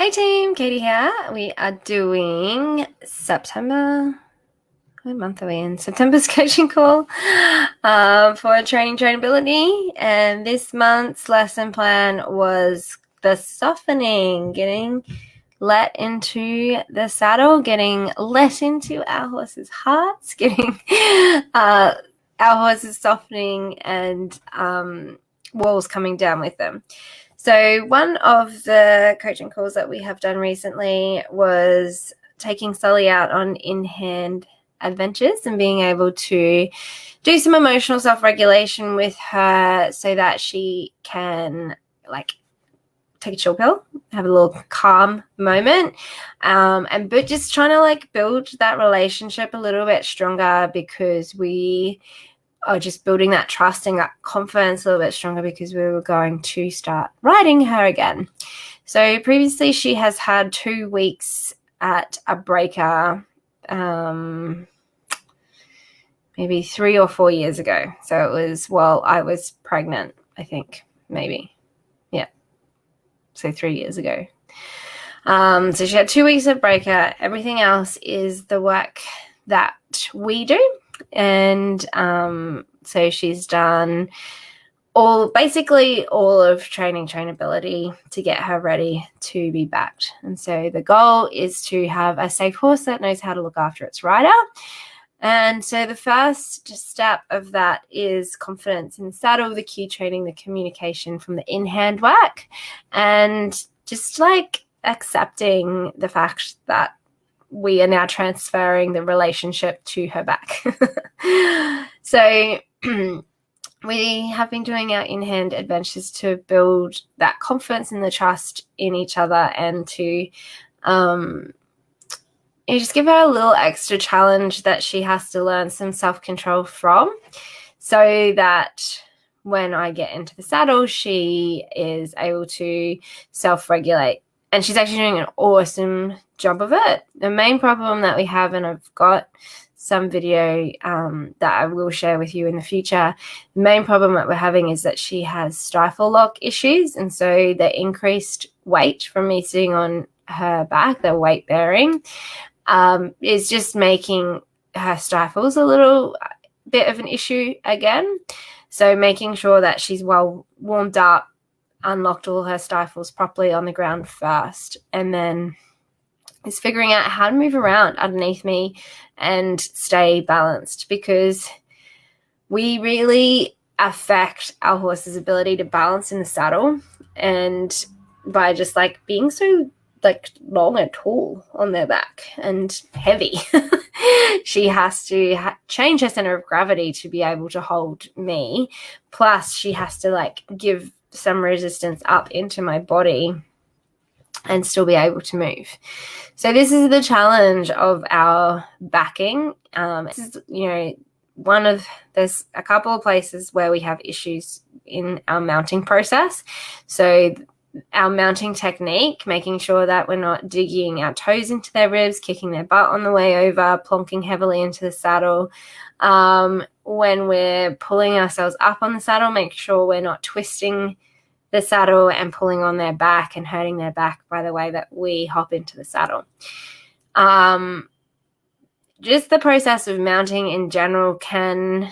Hey team, Katie here. We are doing September. What month are we in? September's coaching call for training trainability. And this month's lesson plan was the softening, getting let into the saddle, getting let into our horses' hearts, getting our horses softening and walls coming down with them. So one of the coaching calls that we have done recently was taking Sully out on in-hand adventures and being able to do some emotional self-regulation with her so that she can take a chill pill, have a little calm moment, but just trying to build that relationship a little bit stronger because we are just building that trust and that confidence a little bit stronger because we were going to start riding her again. So previously she has had 2 weeks at a breaker, maybe 3 or 4 years ago. So it was while I was pregnant, I think, maybe. Yeah. So 3 years ago. So she had 2 weeks of breaker. Everything else is the work that we do. And so she's done basically all of trainability to get her ready to be backed. And so the goal is to have a safe horse that knows how to look after its rider. And so the first step of that is confidence in the saddle, the cue training, the communication from the in-hand work, and just accepting the fact that we are now transferring the relationship to her back. So we have been doing our in-hand adventures to build that confidence and the trust in each other and to just give her a little extra challenge that she has to learn some self-control from so that when I get into the saddle, she is able to self-regulate. And she's actually doing an awesome job of it. The main problem that we have, and I've got some video that I will share with you in the future, the main problem that we're having is that she has stifle lock issues. And so the increased weight from me sitting on her back, the weight bearing, is just making her stifles a little bit of an issue again. So making sure that she's well warmed up, unlocked all her stifles properly on the ground first, and then is figuring out how to move around underneath me and stay balanced, because we really affect our horse's ability to balance in the saddle, and by just being so long and tall on their back and heavy, she has to change her center of gravity to be able to hold me, plus she has to give some resistance up into my body and still be able to move. So this is the challenge of our backing. This is, there's a couple of places where we have issues in our mounting process. So our mounting technique, making sure that we're not digging our toes into their ribs, kicking their butt on the way over, plonking heavily into the saddle. When we're pulling ourselves up on the saddle, make sure we're not twisting the saddle and pulling on their back and hurting their back by the way that we hop into the saddle. Just the process of mounting in general can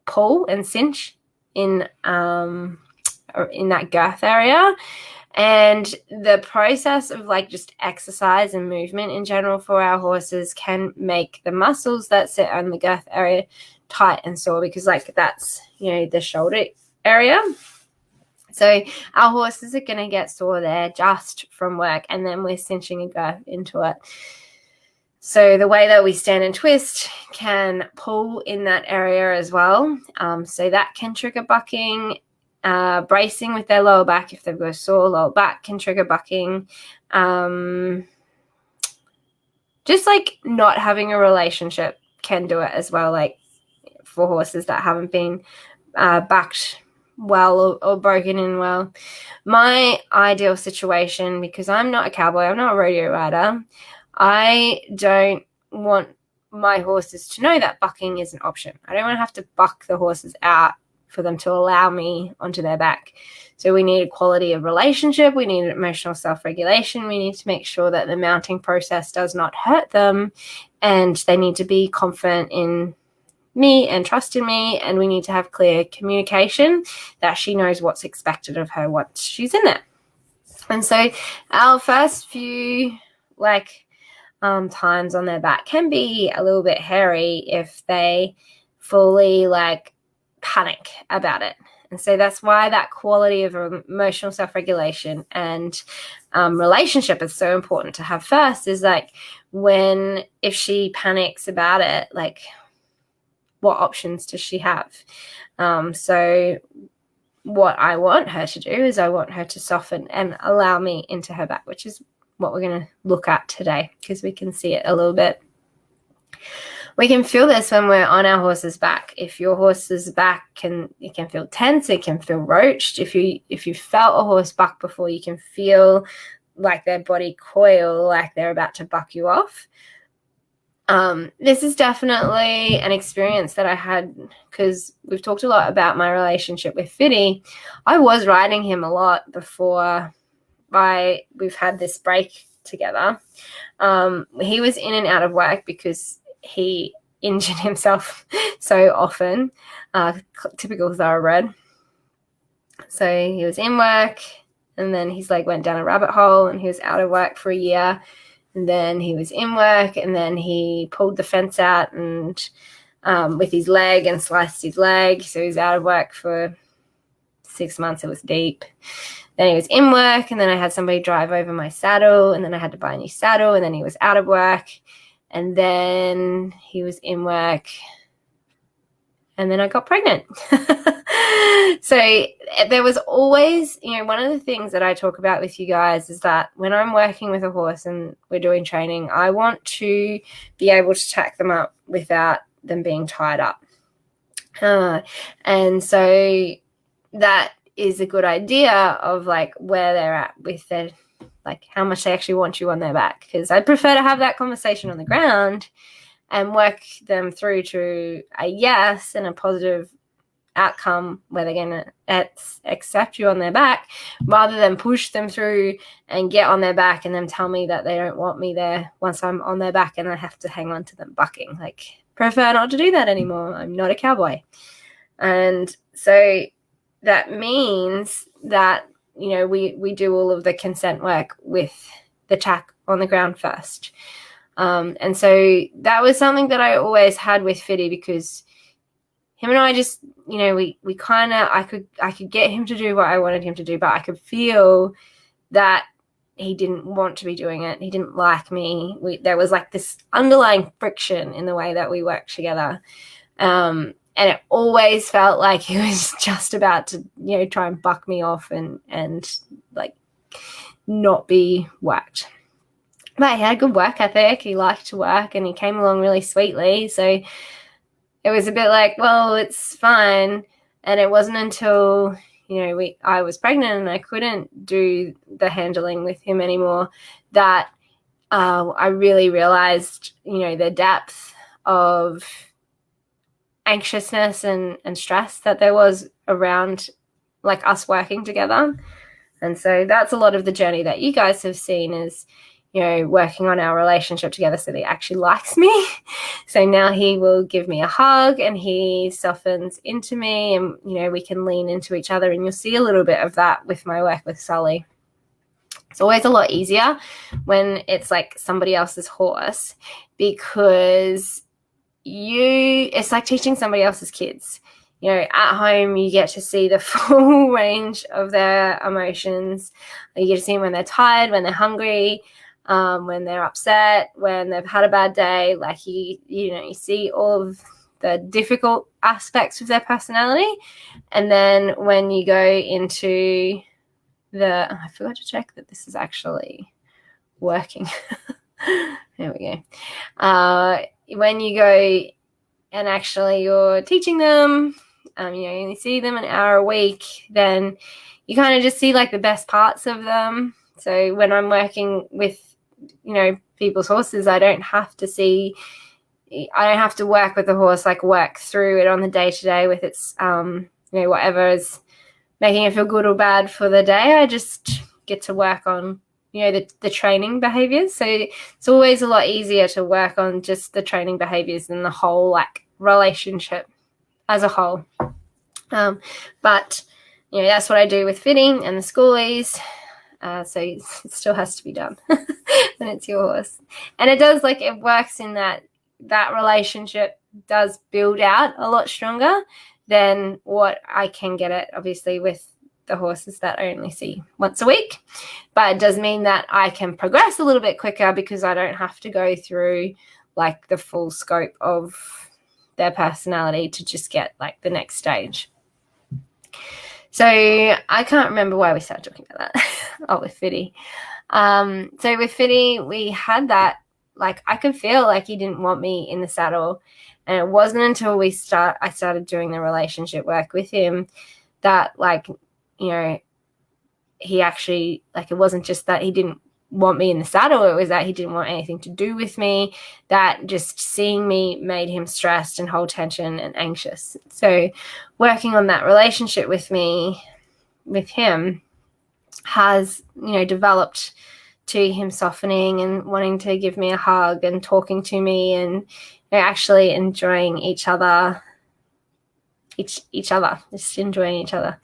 pull and cinch in that girth area, and the process of just exercise and movement in general for our horses can make the muscles that sit on the girth area tight and sore, because that's the shoulder area. So our horses are going to get sore there just from work, and then we're cinching a girth into it. So the way that we stand and twist can pull in that area as well. So that can trigger bucking. Bracing with their lower back, if they've got a sore lower back, can trigger bucking. Just not having a relationship can do it as well, for horses that haven't been backed well or broken in well. My ideal situation, because I'm not a cowboy, I'm not a rodeo rider, I don't want my horses to know that bucking is an option. I don't want to have to buck the horses out for them to allow me onto their back. So we need a quality of relationship. We need emotional self-regulation. We need to make sure that the mounting process does not hurt them, and they need to be confident in me and trust in me, and we need to have clear communication that she knows what's expected of her once she's in there. And so our first few times on their back can be a little bit hairy if they fully panic about it. And so that's why that quality of emotional self-regulation and relationship is so important to have first, is if she panics about it, what options does she have? So what I want her to do is I want her to soften and allow me into her back, which is what we're going to look at today, because we can see it a little bit. We can feel this when we're on our horse's back. If your horse's back can feel tense, it can feel roached. If you felt a horse buck before, you can feel like their body coil, like they're about to buck you off. This is definitely an experience that I had, because we've talked a lot about my relationship with Fiddy. I was riding him a lot before we've had this break together. He was in and out of work because he injured himself so often, typical thoroughbred. So he was in work, and then his leg went down a rabbit hole, and he was out of work for a year. And then he was in work, and then he pulled the fence out and with his leg and sliced his leg. So he was out of work for 6 months. It was deep. Then he was in work, and then I had somebody drive over my saddle, and then I had to buy a new saddle, and then he was out of work, and then he was in work, and then I got pregnant. So there was always, one of the things that I talk about with you guys is that when I'm working with a horse and we're doing training, I want to be able to tack them up without them being tied up. And so that is a good idea of where they're at with their, how much they actually want you on their back. Because I'd prefer to have that conversation on the ground and work them through to a yes and a positive outcome where they're going to accept you on their back, rather than push them through and get on their back and then tell me that they don't want me there once I'm on their back and I have to hang on to them bucking. Prefer not to do that anymore. I'm not a cowboy. And so that means that, we do all of the consent work with the tack on the ground first. And so that was something that I always had with Fiddy, because him and I just, we kind of, I could get him to do what I wanted him to do, but I could feel that he didn't want to be doing it. He didn't like me. There was this underlying friction in the way that we worked together. And it always felt like he was just about to, try and buck me off and not be worked. But he had a good work ethic. He liked to work, and he came along really sweetly. So it was a bit well, it's fine. And it wasn't until, I was pregnant and I couldn't do the handling with him anymore that I really realized, the depth of anxiousness and stress that there was around us working together. And so that's a lot of the journey that you guys have seen is, working on our relationship together so that he actually likes me. So now he will give me a hug and he softens into me, and, we can lean into each other, and you'll see a little bit of that with my work with Sully. It's always a lot easier when it's somebody else's horse, because it's like teaching somebody else's kids. At home, you get to see the full range of their emotions. You get to see them when they're tired, when they're hungry, when they're upset, when they've had a bad day. You see all of the difficult aspects of their personality. And then when you go into I forgot to check that this is actually working. There we go. When you go and actually you're teaching them, you only see them an hour a week, then you kind of just see the best parts of them. So when I'm working with, people's horses, I don't have to work with the horse, work through it on the day-to-day with its whatever is making it feel good or bad for the day, I just get to work on, the training behaviors. So it's always a lot easier to work on just the training behaviors than the whole like relationship as a whole. But that's what I do with fitting and the schoolies. So it still has to be done when it's your horse. And it does, like, it works in that relationship does build out a lot stronger than what I can get it, obviously, with the horses that I only see once a week. But it does mean that I can progress a little bit quicker because I don't have to go through like the full scope of their personality to just get like the next stage. So I can't remember why we started talking about that. With Fitty. So with Fitty, we had that, like, I could feel like he didn't want me in the saddle. And it wasn't until I started doing the relationship work with him that, like, he actually, like, it wasn't just that he didn't want me in the saddle, it was that he didn't want anything to do with me, that just seeing me made him stressed and hold tension and anxious. So working on that relationship with him has, developed to him softening and wanting to give me a hug and talking to me and actually enjoying each other, just enjoying each other.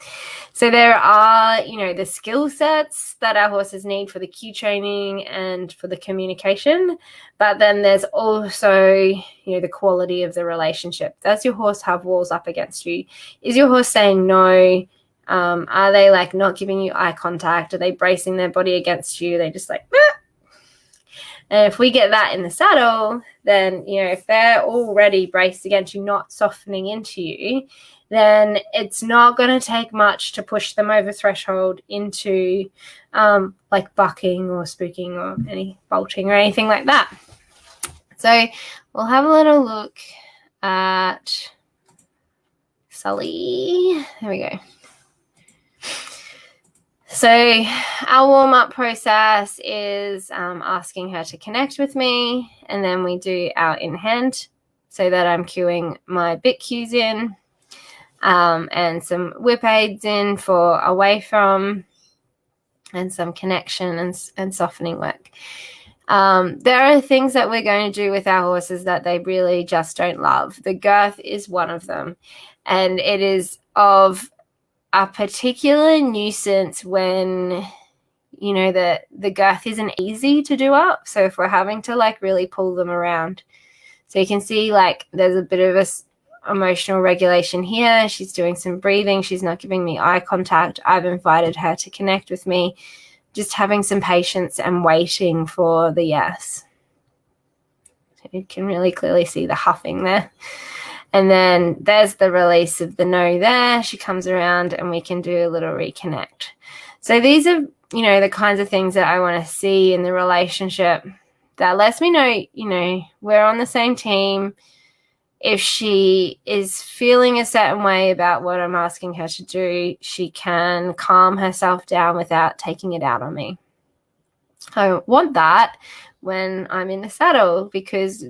So there are, the skill sets that our horses need for the cue training and for the communication, but then there's also, the quality of the relationship. Does your horse have walls up against you? Is your horse saying no? Are they, like, not giving you eye contact? Are they bracing their body against you? They just like, ah! And if we get that in the saddle, then, if they're already braced against you, not softening into you, then it's not going to take much to push them over threshold into like bucking or spooking or any bolting or anything like that. So we'll have a little look at Sully. There we go. So our warm-up process is asking her to connect with me, and then we do our in-hand so that I'm cueing my bit cues in and some whip aids in for away from, and some connection and softening work. There are things that we're going to do with our horses that they really just don't love. The girth is one of them, and it is of a particular nuisance when, the girth isn't easy to do up. So if we're having to, like, really pull them around. So you can see, like, there's a bit of a emotional regulation here. She's doing some breathing. She's not giving me eye contact. I've invited her to connect with me. Just having some patience and waiting for the yes. So you can really clearly see the huffing there. And then there's the release of the no there. She comes around and we can do a little reconnect. So these are, the kinds of things that I want to see in the relationship that lets me know, we're on the same team. If she is feeling a certain way about what I'm asking her to do, she can calm herself down without taking it out on me. I want that when I'm in the saddle because,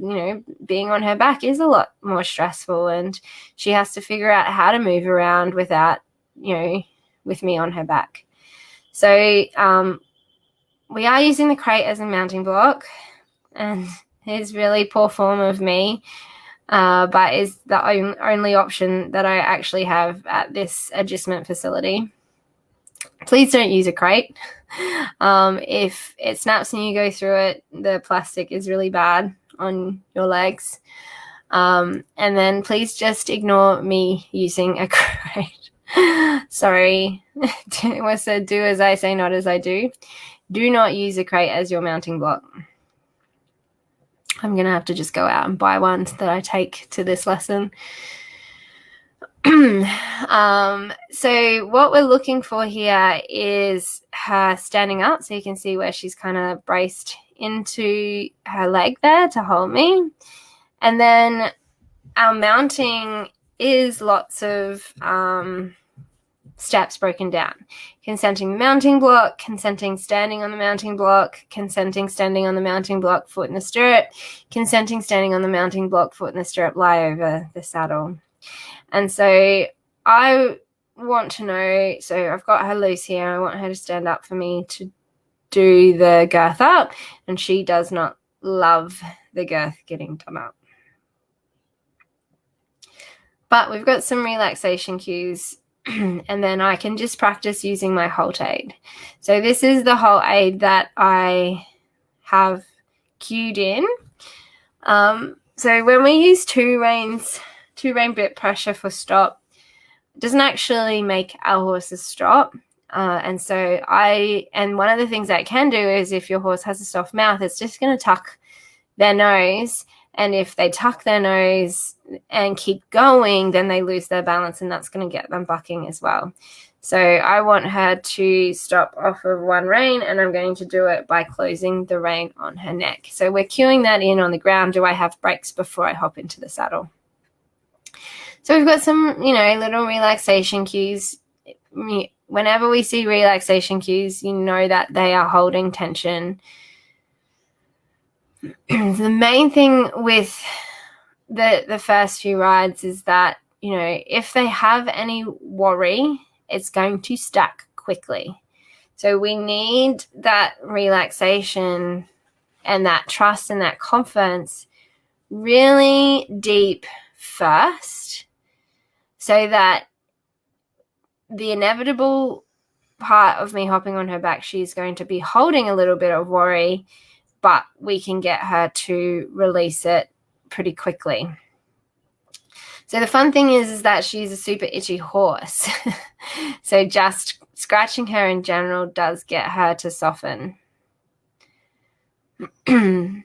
being on her back is a lot more stressful and she has to figure out how to move around without, with me on her back. So we are using the crate as a mounting block, and it's really poor form of me, but is the only option that I actually have at this adjustment facility. Please don't use a crate. If it snaps and you go through it, the plastic is really bad on your legs. And then please just ignore me using a crate. Sorry. It was said, do as I say, not as I do. Do not use a crate as your mounting block. I'm going to have to just go out and buy one that I take to this lesson. So what we're looking for here is her standing up, so you can see where she's kind of braced into her leg there to hold me. And then our mounting is lots of steps broken down. Consenting the mounting block, consenting standing on the mounting block, consenting standing on the mounting block, foot in the stirrup, consenting standing on the mounting block, foot in the stirrup, lie over the saddle. And so I want to know, so I've got her loose here. I want her to stand up for me to do the girth up, and she does not love the girth getting done up. But we've got some relaxation cues, and then I can just practice using my Holt aid. So this is the Holt aid that I have cued in. So when we use two rein bit pressure for stop, it doesn't actually make our horses stop. And one of the things that it can do is if your horse has a soft mouth, it's just going to tuck their nose. And if they tuck their nose and keep going, then they lose their balance, and that's going to get them bucking as well. So I want her to stop off of one rein, and I'm going to do it by closing the rein on her neck. So we're cueing that in on the ground. Do I have brakes before I hop into the saddle? So we've got some, little relaxation cues. Whenever we see relaxation cues, you know that they are holding tension. The main thing with the first few rides is that, if they have any worry, it's going to stack quickly. So we need that relaxation and that trust and that confidence really deep first, so that the inevitable part of me hopping on her back, she's going to be holding a little bit of worry, but we can get her to release it pretty quickly. So the fun thing is that she's a super itchy horse. So just scratching her in general does get her to soften. So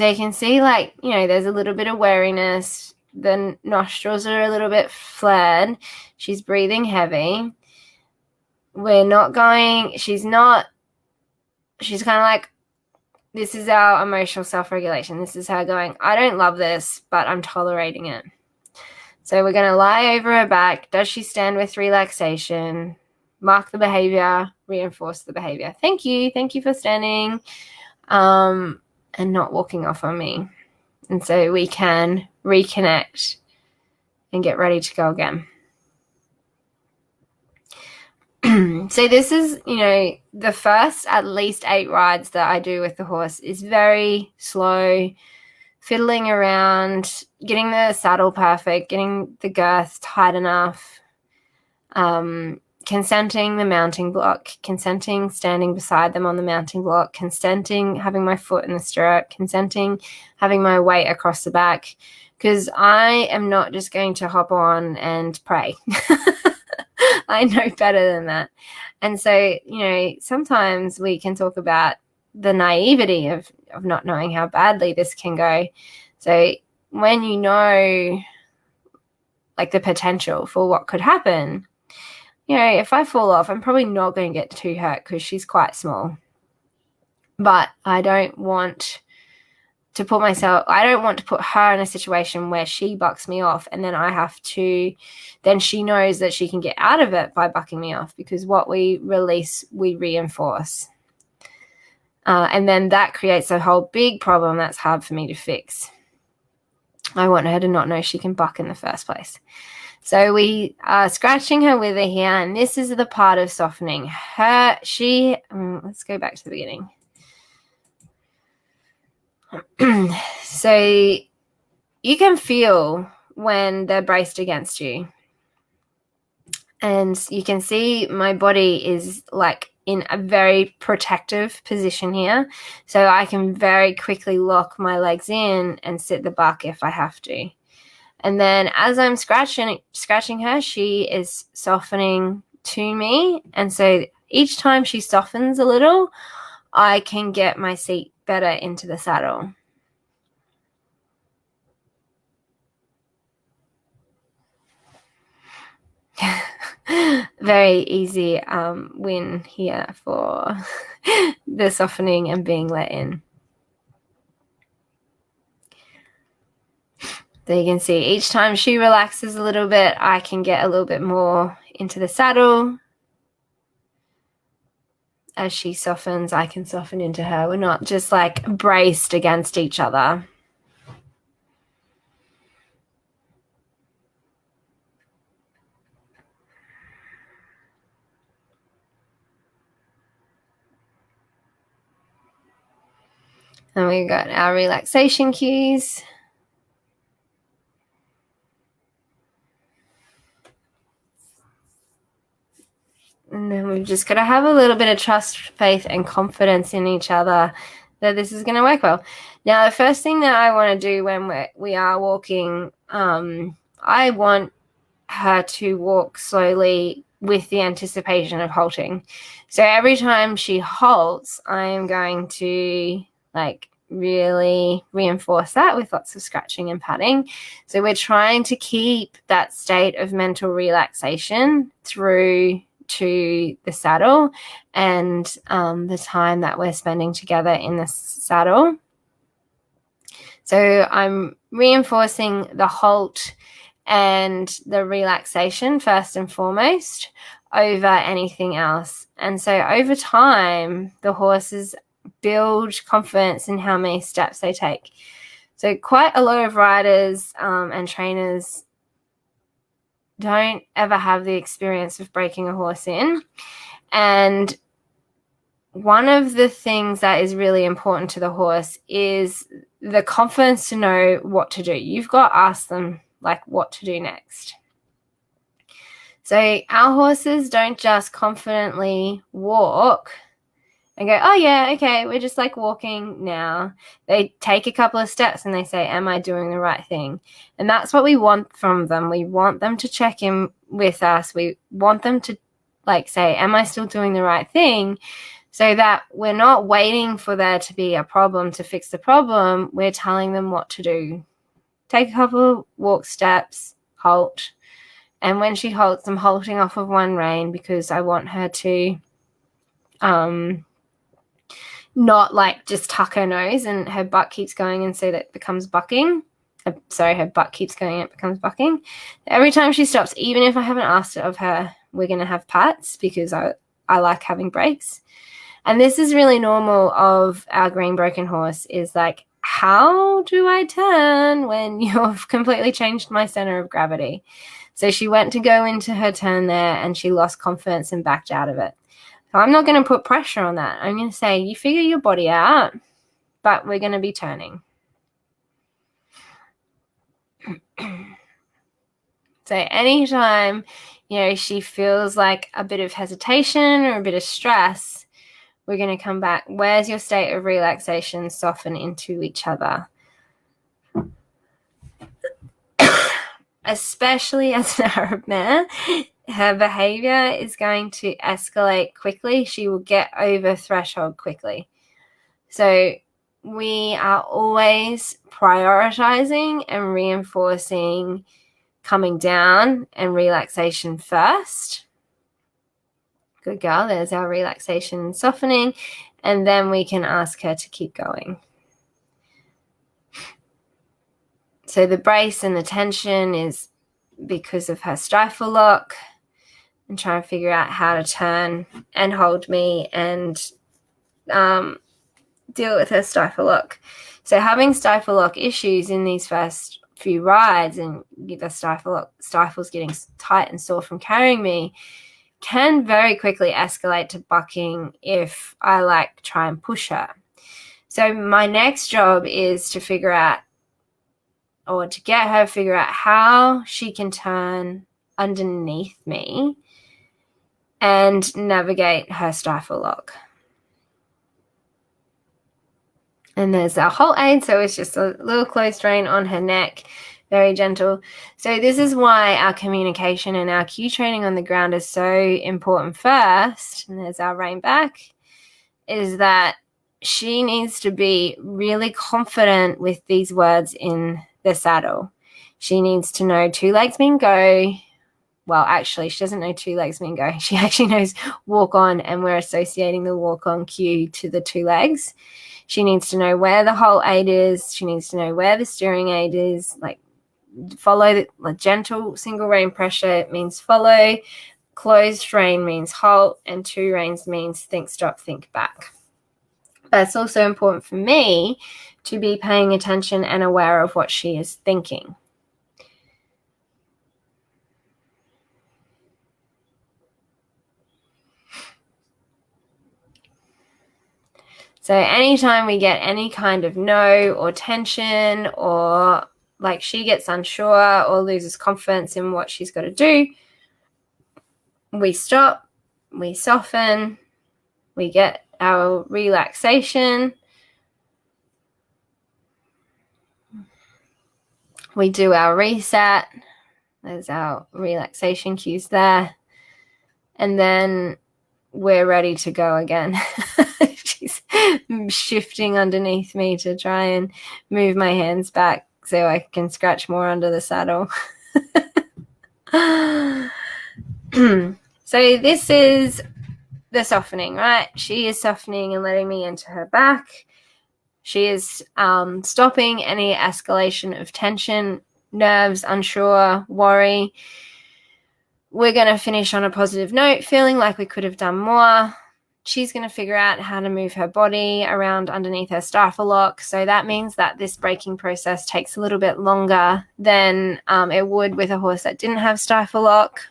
you can see, there's a little bit of wariness. The nostrils are a little bit flared. She's breathing heavy. She's kind of like, this is our emotional self-regulation. This is her going, I don't love this, but I'm tolerating it. So we're going to lie over her back. Does she stand with relaxation? Mark the behavior, reinforce the behavior. Thank you. Thank you for standing and not walking off on me. And so we can reconnect and get ready to go again. So this is, the first at least 8 rides that I do with the horse is very slow, fiddling around, getting the saddle perfect, getting the girth tight enough, consenting the mounting block, consenting standing beside them on the mounting block, consenting having my foot in the stirrup, consenting having my weight across the back, because I am not just going to hop on and pray. I know better than that. And so, sometimes we can talk about the naivety of not knowing how badly this can go. So when you know, the potential for what could happen, if I fall off, I'm probably not going to get too hurt because she's quite small. But I don't want to put her in a situation where she bucks me off, and then then she knows that she can get out of it by bucking me off, because what we release, we reinforce. And then that creates a whole big problem that's hard for me to fix. I want her to not know she can buck in the first place. So we are scratching her wither here, and this is the part of softening her. Let's go back to the beginning. So you can feel when they're braced against you, and you can see my body is in a very protective position here, so I can very quickly lock my legs in and sit the buck if I have to. And then as I'm scratching her, she is softening to me, and so each time she softens a little, I can get my seat better into the saddle. Very easy win here for the softening and being let in. So you can see each time she relaxes a little bit, I can get a little bit more into the saddle. As she softens, I can soften into her. We're not just braced against each other. And we've got our relaxation cues. And then we've just got to have a little bit of trust, faith, and confidence in each other that this is going to work well. Now, the first thing that I want to do when we are walking, I want her to walk slowly with the anticipation of halting. So every time she halts, I am going to really reinforce that with lots of scratching and patting. So we're trying to keep that state of mental relaxation through to the saddle and the time that we're spending together in the saddle. So I'm reinforcing the halt and the relaxation first and foremost over anything else. And so over time, the horses build confidence in how many steps they take. So quite a lot of riders and trainers don't ever have the experience of breaking a horse in. And one of the things that is really important to the horse is the confidence to know what to do. You've got to ask them what to do next. So our horses don't just confidently walk and go, oh yeah, okay, we're just walking now. They take a couple of steps and they say, am I doing the right thing? And that's what we want from them. We want them to check in with us. We want them to say, am I still doing the right thing? So that we're not waiting for there to be a problem to fix the problem. We're telling them what to do. Take a couple of walk steps, halt. And when she halts, I'm halting off of one rein because I want her to not just tuck her nose and her butt keeps going, and so that becomes bucking. Her butt keeps going and it becomes bucking. Every time she stops, even if I haven't asked it of her, we're going to have pats because I like having breaks. And this is really normal of our green broken horse is how do I turn when you've completely changed my center of gravity? So she went to go into her turn there and she lost confidence and backed out of it. So I'm not going to put pressure on that. I'm going to say, you figure your body out, but we're going to be turning. So anytime, she feels a bit of hesitation or a bit of stress, we're going to come back. Where's your state of relaxation? Soften into each other. Especially as an Arab mare, her behavior is going to escalate quickly. She will get over threshold quickly. So we are always prioritizing and reinforcing coming down and relaxation first. Good girl. There's our relaxation and softening. And then we can ask her to keep going. So the brace and the tension is because of her stifle lock, and try and figure out how to turn and hold me and deal with her stifle lock. So having stifle lock issues in these first few rides and the stifle's getting tight and sore from carrying me can very quickly escalate to bucking if I try and push her. So my next job is to figure out, or to get her to figure out how she can turn underneath me and navigate her stifle lock. And there's our halt aid, so it's just a little closed rein on her neck, very gentle. So this is why our communication and our cue training on the ground is so important first, and there's our rein back, is that she needs to be really confident with these words in the saddle. She needs to know 2 legs mean go. Well, actually, she doesn't know 2 legs mean go. She actually knows walk on, and we're associating the walk on cue to the 2 legs. She needs to know where the halt aid is. She needs to know where the steering aid is. Follow the gentle single rein pressure means follow. Closed rein means halt, and 2 reins means think, stop, think back. But it's also important for me to be paying attention and aware of what she is thinking. So anytime we get any kind of no or tension, or like she gets unsure or loses confidence in what she's got to do, we stop, we soften, we get our relaxation, we do our reset. There's our relaxation cues there. And then we're ready to go again. She's shifting underneath me to try and move my hands back so I can scratch more under the saddle. So this is the softening, right? She is softening and letting me into her back. She is stopping any escalation of tension, nerves, unsure, worry. We're going to finish on a positive note, feeling like we could have done more. She's going to figure out how to move her body around underneath her stifle lock. So that means that this breaking process takes a little bit longer than it would with a horse that didn't have stifle lock.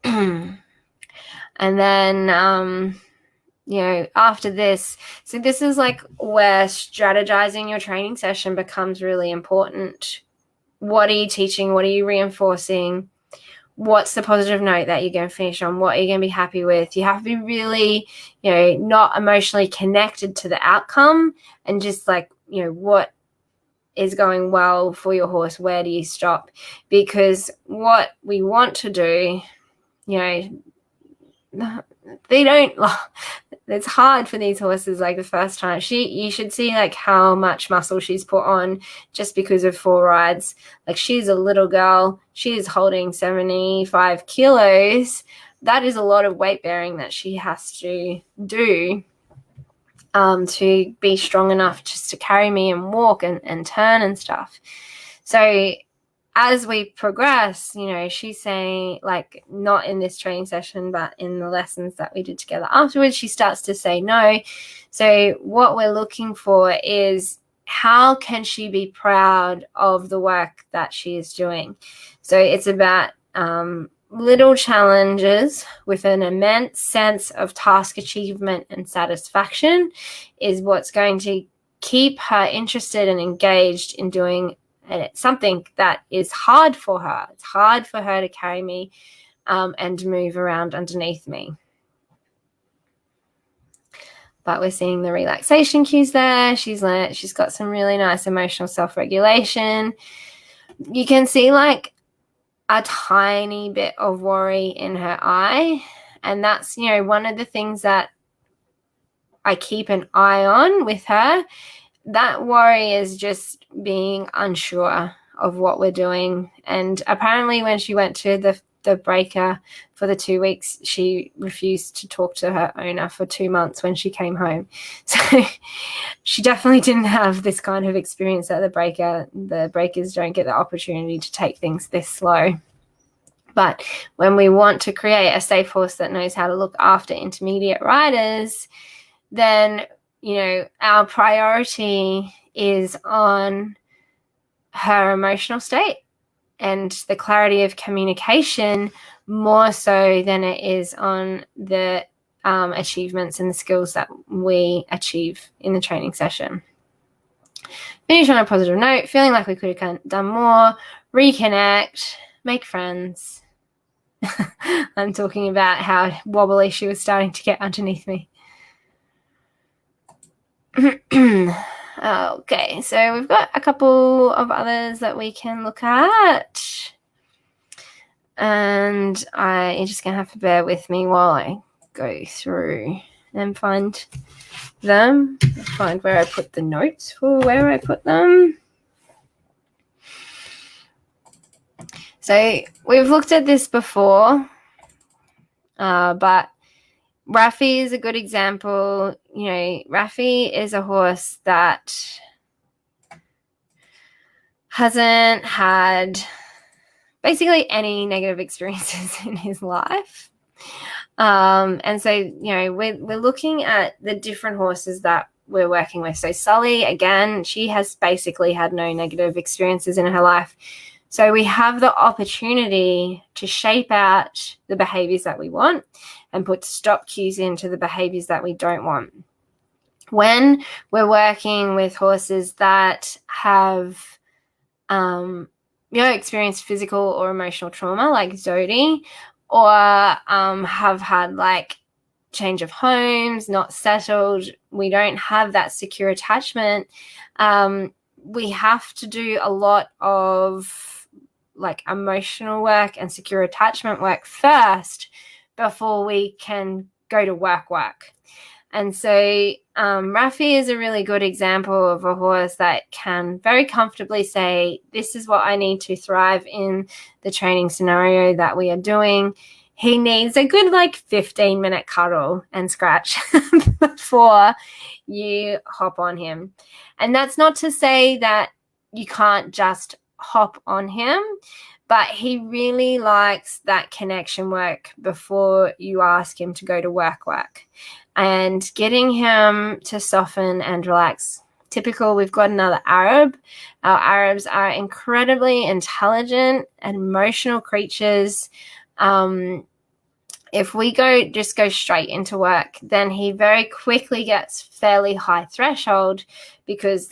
And then, after this, so this is like where strategizing your training session becomes really important. What are you teaching? What are you reinforcing? What's the positive note that you're going to finish on? What are you going to be happy with? You have to be really, not emotionally connected to the outcome, and just like, what is going well for your horse? Where do you stop? Because what we want to do, they don't, it's hard for these horses like the first time. You should see like how much muscle she's put on just because of 4 rides. Like, she's a little girl. She is holding 75 kilos. That is a lot of weight bearing that she has to do to be strong enough just to carry me and walk and turn and stuff. So as we progress, she's saying, like, not in this training session, but in the lessons that we did together afterwards, she starts to say no. So what we're looking for is, how can she be proud of the work that she is doing? So it's about little challenges with an immense sense of task achievement and satisfaction is what's going to keep her interested and engaged in doing something that is hard for her. It's hard for her to carry me and move around underneath me. But we're seeing the relaxation cues there. She's got some really nice emotional self-regulation. You can see like a tiny bit of worry in her eye. And that's, one of the things that I keep an eye on with her. That worry is just being unsure of what we're doing. And apparently when she went to the breaker for the 2 weeks, she refused to talk to her owner for 2 months when she came home. So she definitely didn't have this kind of experience at the breaker. The breakers don't get the opportunity to take things this slow. But when we want to create a safe horse that knows how to look after intermediate riders, then our priority is on her emotional state and the clarity of communication, more so than it is on the achievements and the skills that we achieve in the training session. Finish on a positive note, feeling like we could have done more, reconnect, make friends. I'm talking about how wobbly she was starting to get underneath me. Okay, so we've got a couple of others that we can look at, and you're just gonna have to bear with me while I go through and find them, find where I put the notes for where I put them. So we've looked at this before, but Rafi is a good example. Rafi is a horse that hasn't had basically any negative experiences in his life. And so, we're looking at the different horses that we're working with. So Sully, again, she has basically had no negative experiences in her life. So we have the opportunity to shape out the behaviors that we want and put stop cues into the behaviors that we don't want. When we're working with horses that have experienced physical or emotional trauma like Zodi, or have had like change of homes, not settled, we don't have that secure attachment, we have to do a lot of like emotional work and secure attachment work first before we can go to work. And so Rafi is a really good example of a horse that can very comfortably say, this is what I need to thrive in the training scenario that we are doing. He needs a good 15-minute cuddle and scratch before you hop on him. And that's not to say that you can't just hop on him, but he really likes that connection work before you ask him to go to work. And getting him to soften and relax. Typical, we've got another Arab. Our Arabs are incredibly intelligent and emotional creatures. If we just go straight into work, then he very quickly gets fairly high threshold because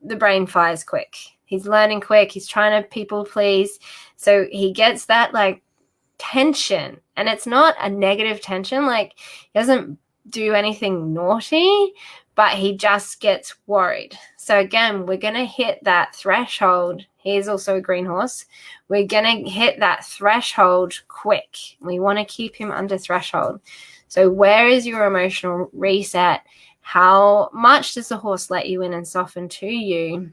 the brain fires quick. He's learning quick. He's trying to people please. So he gets that tension, and it's not a negative tension. He doesn't do anything naughty, but he just gets worried. So again, we're going to hit that threshold. He is also a green horse. We're going to hit that threshold quick. We want to keep him under threshold. So where is your emotional reset? How much does the horse let you in and soften to you?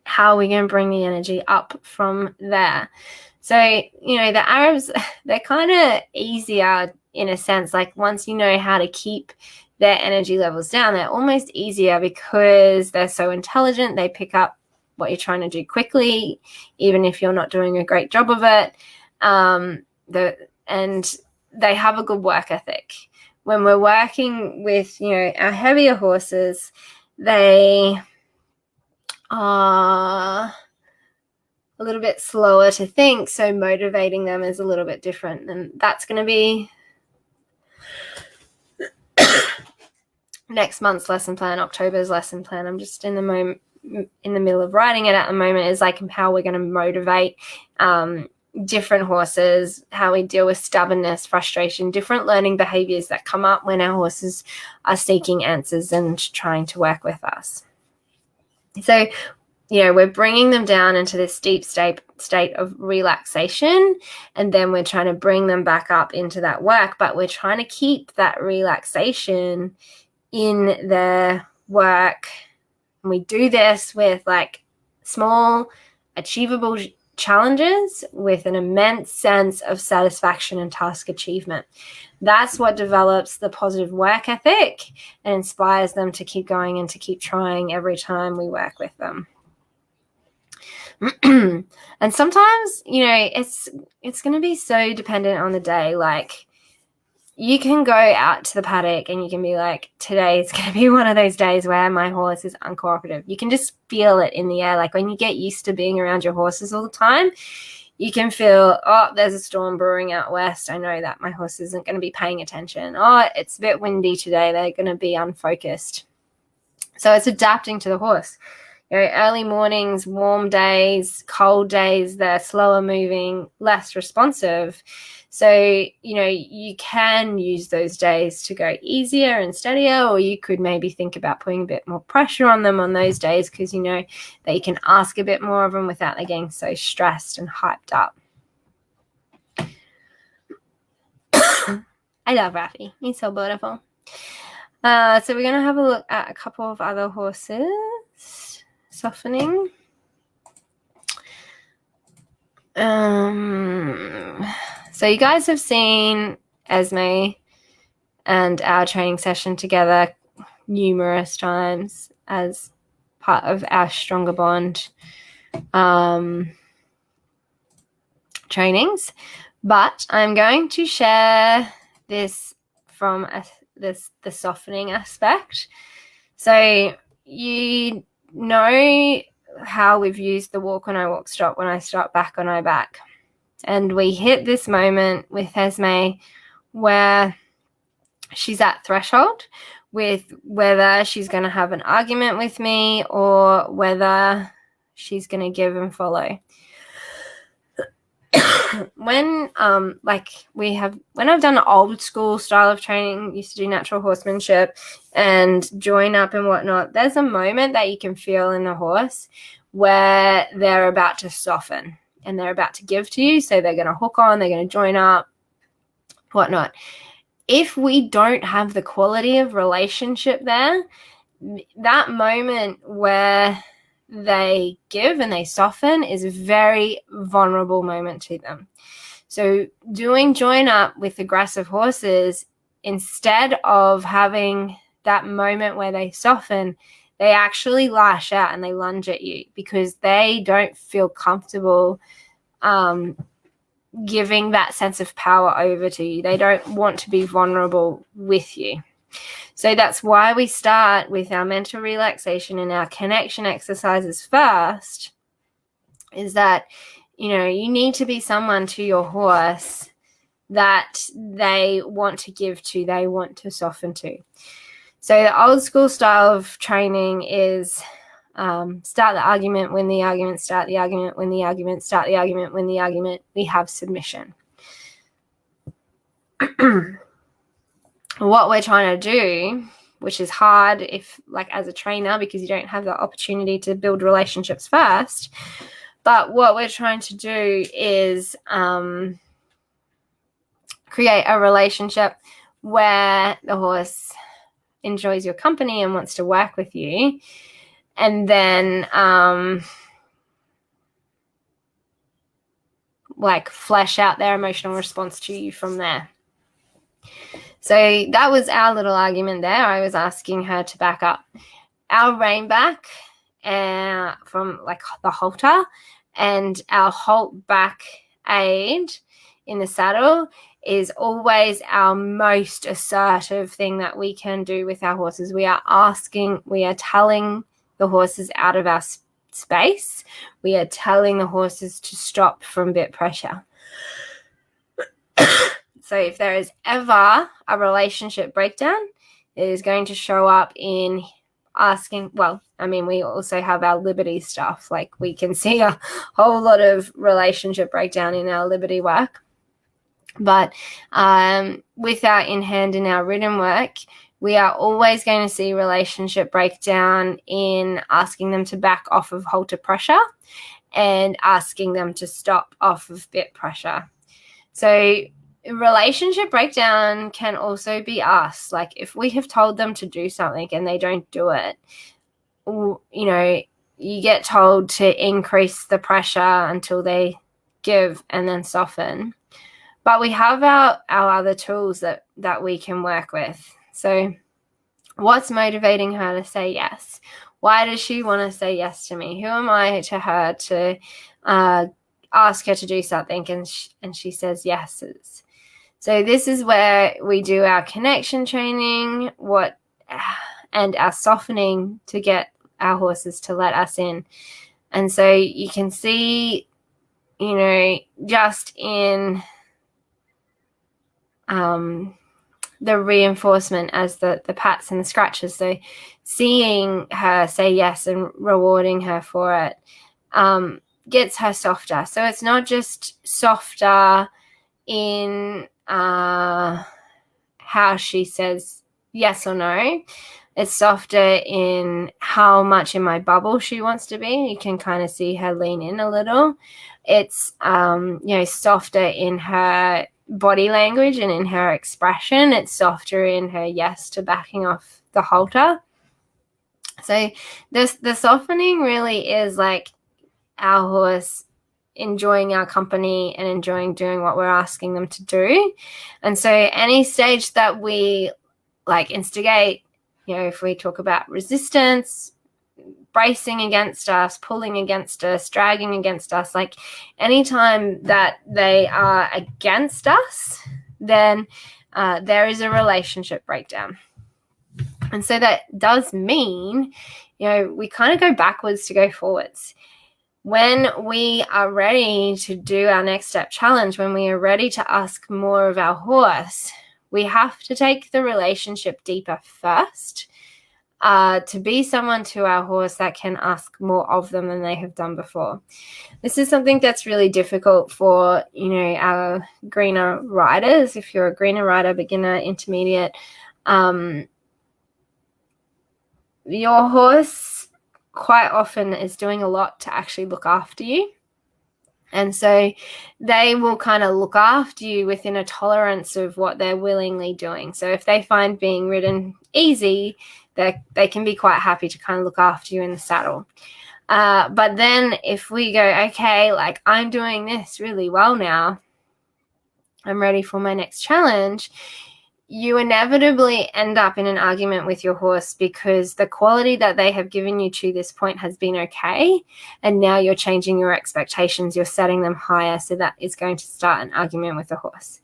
How are we going to bring the energy up from there? So, the Arabs, they're kind of easier in a sense. Once you know how to keep their energy levels down, they're almost easier because they're so intelligent. They pick up what you're trying to do quickly, even if you're not doing a great job of it. And they have a good work ethic. When we're working with, our heavier horses, they are a little bit slower to think, so motivating them is a little bit different, and that's going to be next month's lesson plan, October's lesson plan. I'm just in the middle of writing it at the moment, is how we're going to motivate different horses, how we deal with stubbornness, frustration, different learning behaviors that come up when our horses are seeking answers and trying to work with us. So we're bringing them down into this deep state of relaxation, and then we're trying to bring them back up into that work, but we're trying to keep that relaxation in their work. And we do this with small, achievable challenges with an immense sense of satisfaction and task achievement. That's what develops the positive work ethic and inspires them to keep going and to keep trying every time we work with them. And sometimes, it's going to be so dependent on the day. You can go out to the paddock and you can be today is going to be one of those days where my horse is uncooperative. You can just feel it in the air. When you get used to being around your horses all the time, you can feel, oh, there's a storm brewing out west. I know that my horse isn't going to be paying attention. Oh, it's a bit windy today. They're going to be unfocused. So it's adapting to the horse. Early mornings, warm days, cold days, they're slower moving, less responsive. So, you can use those days to go easier and steadier, or you could maybe think about putting a bit more pressure on them on those days because you know that you can ask a bit more of them without them getting so stressed and hyped up. I love Rafi. He's so beautiful. So we're going to have a look at a couple of other horses. Softening. So you guys have seen Esme and our training session together numerous times as part of our Stronger Bond trainings, but I'm going to share this from the softening aspect. So you know how we've used the walk when I walk, stop when I stop, back when I back. And we hit this moment with Esme where she's at threshold with whether she's going to have an argument with me or whether she's going to give and follow. When I've done an old school style of training, used to do natural horsemanship and join up and whatnot, there's a moment that you can feel in the horse where they're about to soften and they're about to give to you. So they're going to hook on, they're going to join up, whatnot. If we don't have the quality of relationship there, that moment where they give and they soften is a very vulnerable moment to them. So doing join up with aggressive horses, instead of having that moment where they soften, they actually lash out and they lunge at you because they don't feel comfortable giving that sense of power over to you. They don't want to be vulnerable with you. So that's why we start with our mental relaxation and our connection exercises first, is that, you need to be someone to your horse that they want to give to, they want to soften to. So the old school style of training is start the argument, win the argument, start the argument, win the argument, start the argument, win the argument. We have submission. What we're trying to do, which is hard if as a trainer, because you don't have the opportunity to build relationships first, but what we're trying to do is create a relationship where the horse enjoys your company and wants to work with you, and then flesh out their emotional response to you from there. So that was our little argument there. I was asking her to back up. Our rein back from the halter and our halt back aid in the saddle is always our most assertive thing that we can do with our horses. We are telling the horses out of our space. We are telling the horses to stop from bit pressure. So if there is ever a relationship breakdown, it is going to show up in asking, we also have our liberty stuff. We can see a whole lot of relationship breakdown in our liberty work. But with our in-hand and our written work, we are always going to see relationship breakdown in asking them to back off of halter pressure and asking them to stop off of bit pressure. So relationship breakdown can also be us. If we have told them to do something and they don't do it, you get told to increase the pressure until they give and then soften. But we have our other tools that we can work with. So what's motivating her to say yes? Why does she want to say yes to me? Who am I to her to ask her to do something and she says yeses? So this is where we do our connection training and our softening to get our horses to let us in. And so you can see, just in the reinforcement as the pats and the scratches. So seeing her say yes and rewarding her for it gets her softer. So it's not just softer in how she says yes or no. It's softer in how much in my bubble she wants to be. You can kind of see her lean in a little. It's softer in her body language and in her expression. It's softer in her yes to backing off the halter. So the softening really is our horse enjoying our company and enjoying doing what we're asking them to do. And so any stage that we instigate, if we talk about resistance, bracing against us, pulling against us, dragging against us, anytime that they are against us, then there is a relationship breakdown. And so that does mean, we kind of go backwards to go forwards. When we are ready to do our next step challenge, when we are ready to ask more of our horse, we have to take the relationship deeper first, to be someone to our horse that can ask more of them than they have done before. This is something that's really difficult for, our greener riders. If you're a greener rider, beginner, intermediate, your horse quite often is doing a lot to actually look after you. And so they will kind of look after you within a tolerance of what they're willingly doing. So if they find being ridden easy, they can be quite happy to kind of look after you in the saddle. But then if we go, okay, like I'm doing this really well now, I'm ready for my next challenge, you inevitably end up in an argument with your horse because the quality that they have given you to this point has been okay, and now you're changing your expectations, you're setting them higher, so that is going to start an argument with the horse.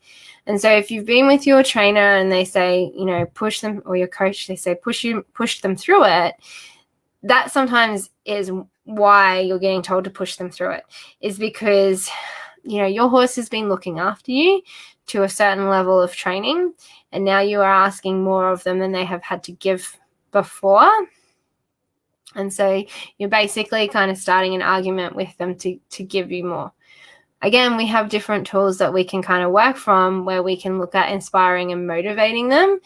And so if you've been with your trainer and they say, push them, or your coach, they say push them through it, that sometimes is why you're getting told to push them through it, is because your horse has been looking after you to a certain level of training, and now you are asking more of them than they have had to give before. And so you're basically kind of starting an argument with them to give you more. Again, we have different tools that we can kind of work from, where we can look at inspiring and motivating them.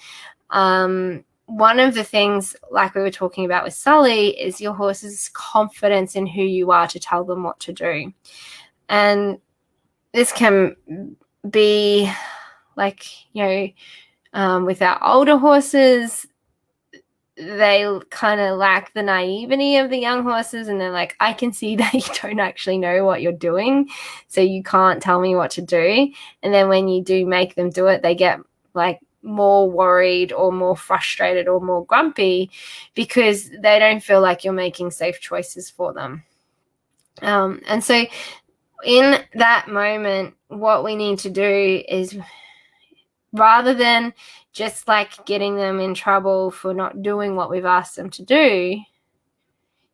One of the things, like we were talking about with Sully, is your horse's confidence in who you are to tell them what to do. And this can be like, with our older horses, they kind of lack the naivety of the young horses, and they're like, I can see that you don't actually know what you're doing, so you can't tell me what to do. And then when you do make them do it, they get like more worried or more frustrated or more grumpy because they don't feel like you're making safe choices for them. And so in that moment, what we need to do is, rather than just like getting them in trouble for not doing what we've asked them to do,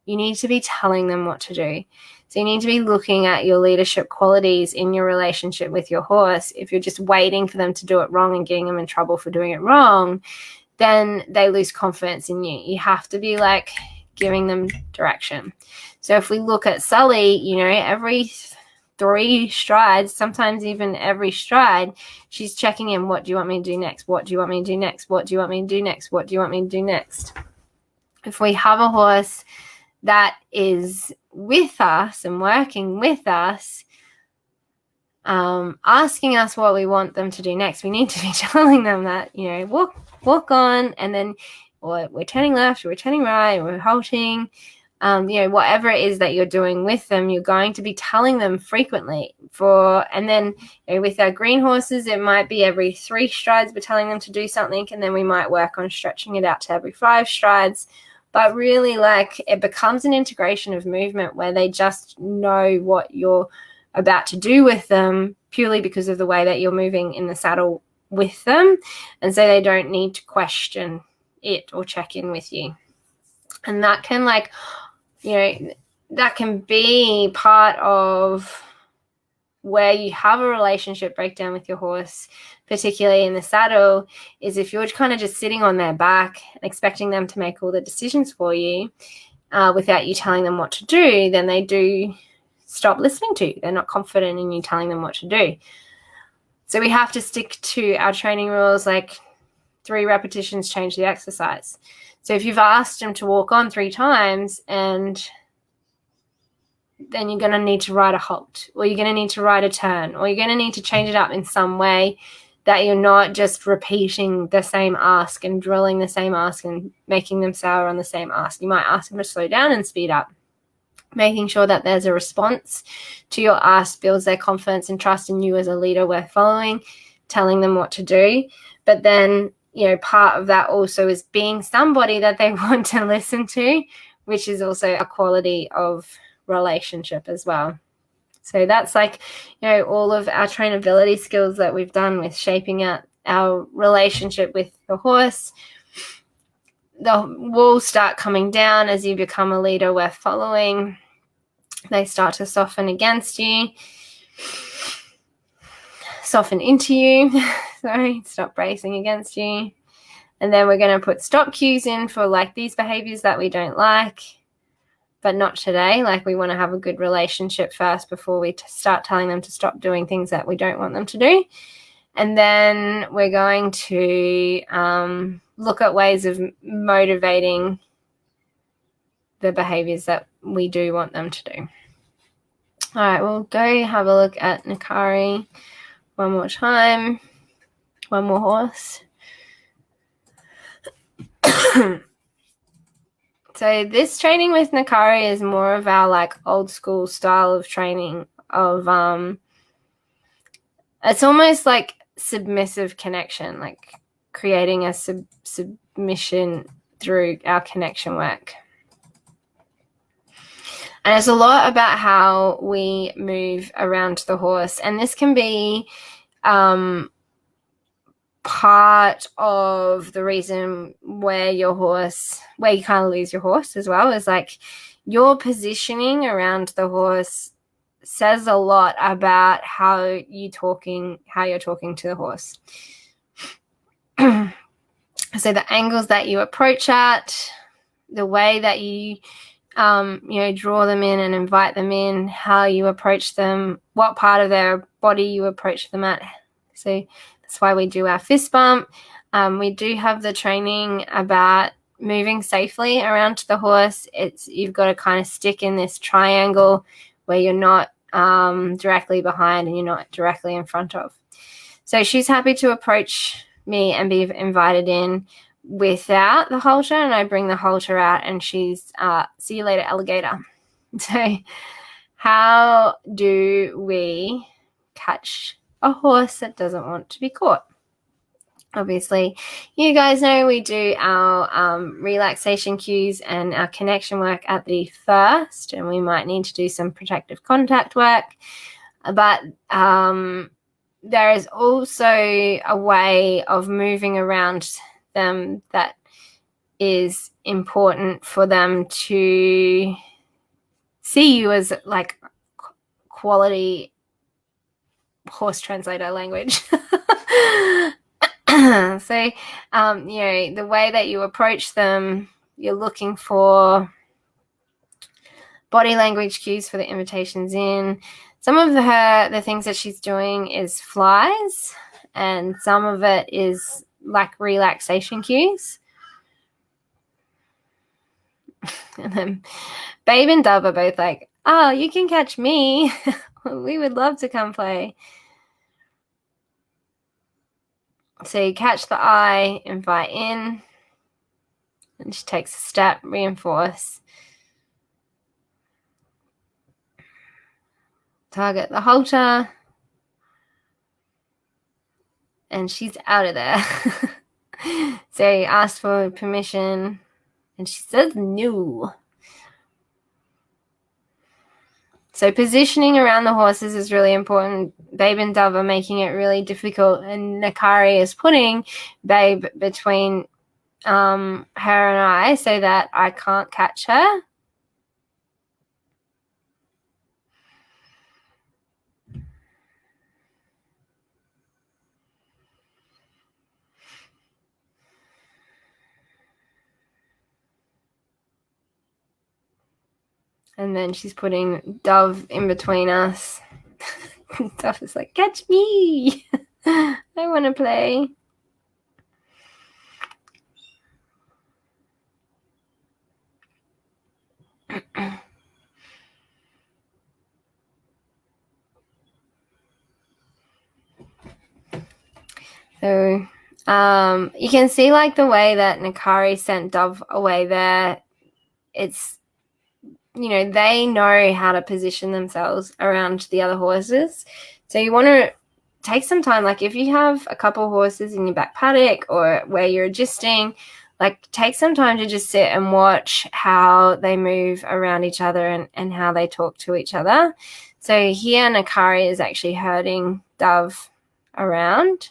you need to be telling them what to do. So you need to be looking at your leadership qualities in your relationship with your horse. If you're just waiting for them to do it wrong and getting them in trouble for doing it wrong, then they lose confidence in you. You have to be like giving them direction. So if we look at Sully, every 3 strides, sometimes even every stride, she's checking in. What do you want me to do next? What do you want me to do next? What do you want me to do next? What do you want me to do next? If we have a horse that is with us and working with us, asking us what we want them to do next, we need to be telling them that, walk on, and then or we're turning left, or we're turning right, or we're halting. Whatever it is that you're doing with them, you're going to be telling them frequently. And then with our green horses, it might be every 3 strides we're telling them to do something, and then we might work on stretching it out to every 5 strides. But really, it becomes an integration of movement where they just know what you're about to do with them, purely because of the way that you're moving in the saddle with them, and so they don't need to question it or check in with you. And that can that can be part of where you have a relationship breakdown with your horse, particularly in the saddle, is if you're kind of just sitting on their back and expecting them to make all the decisions for you without you telling them what to do, then they do stop listening to you. They're not confident in you telling them what to do. So we have to stick to our training rules, like 3 repetitions change the exercise. So if you've asked them to walk on 3 times, and then you're going to need to ride a halt, or you're going to need to ride a turn, or you're going to need to change it up in some way, that you're not just repeating the same ask and drilling the same ask and making them sour on the same ask. You might ask them to slow down and speed up. Making sure that there's a response to your ask builds their confidence and trust in you as a leader worth following, telling them what to do. But then, part of that also is being somebody that they want to listen to, which is also a quality of relationship as well. So that's all of our trainability skills that we've done with shaping out our relationship with the horse. the walls start coming down as you become a leader worth following. They start to soften against you, soften into you. Sorry, stop bracing against you. And then we're going to put stop cues in for like these behaviors that we don't like, but not today. Like we want to have a good relationship first before we start telling them to stop doing things that we don't want them to do. And then we're going to look at ways of motivating the behaviors that we do want them to do. All right, we'll go have a look at Nakari one more time. One more horse. So this training with Nakari is more of our like old school style of training of it's almost like submissive connection, like creating a submission through our connection work. And it's a lot about how we move around the horse, and this can be part of the reason where you kind of lose your horse as well, is like your positioning around the horse says a lot about how you're talking to the horse. So the angles that you approach at, the way that you draw them in and invite them in, how you approach them, what part of their body you approach them at. So that's why we do our fist bump. We do have the training about moving safely around the horse. You've got to kind of stick in this triangle where you're not directly behind and you're not directly in front of. So she's happy to approach me and be invited in without the halter, and I bring the halter out and she's see you later, alligator. So how do we catch a horse that doesn't want to be caught? Obviously, you guys know we do our relaxation cues and our connection work at the first, and we might need to do some protective contact work. But there is also a way of moving around them that is important for them to see you as like quality horse translator language. So, the way that you approach them, you're looking for body language cues for the invitations in. Some of the things that she's doing is flies, and some of it is like relaxation cues. And then Babe and Dove are both like, oh, you can catch me. We would love to come play. So you catch the eye, invite in, and she takes a step, reinforce. Target the halter, and she's out of there. So you ask for permission, and she says no. So positioning around the horses is really important. Babe and Dove are making it really difficult, and Nakari is putting Babe between her and I so that I can't catch her. And then she's putting Dove in between us. Dove is like, catch me. I want to play. So you can see like the way that Nakari sent Dove away there. It's, they know how to position themselves around the other horses. So you want to take some time. Like if you have a couple horses in your back paddock or where you're adjusting, like take some time to just sit and watch how they move around each other and how they talk to each other. So here Nakari is actually herding Dove around.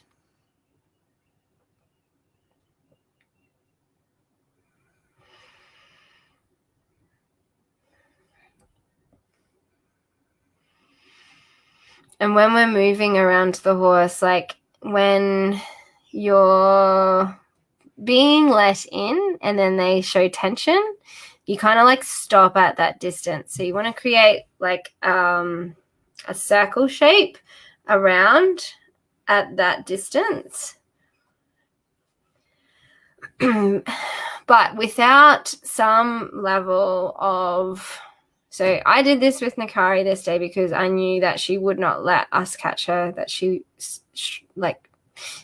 And when we're moving around the horse, like when you're being let in and then they show tension, you kind of like stop at that distance. So you want to create like a circle shape around at that distance. But without some level of, so I did this with Nakari this day because I knew that she would not let us catch her, that she like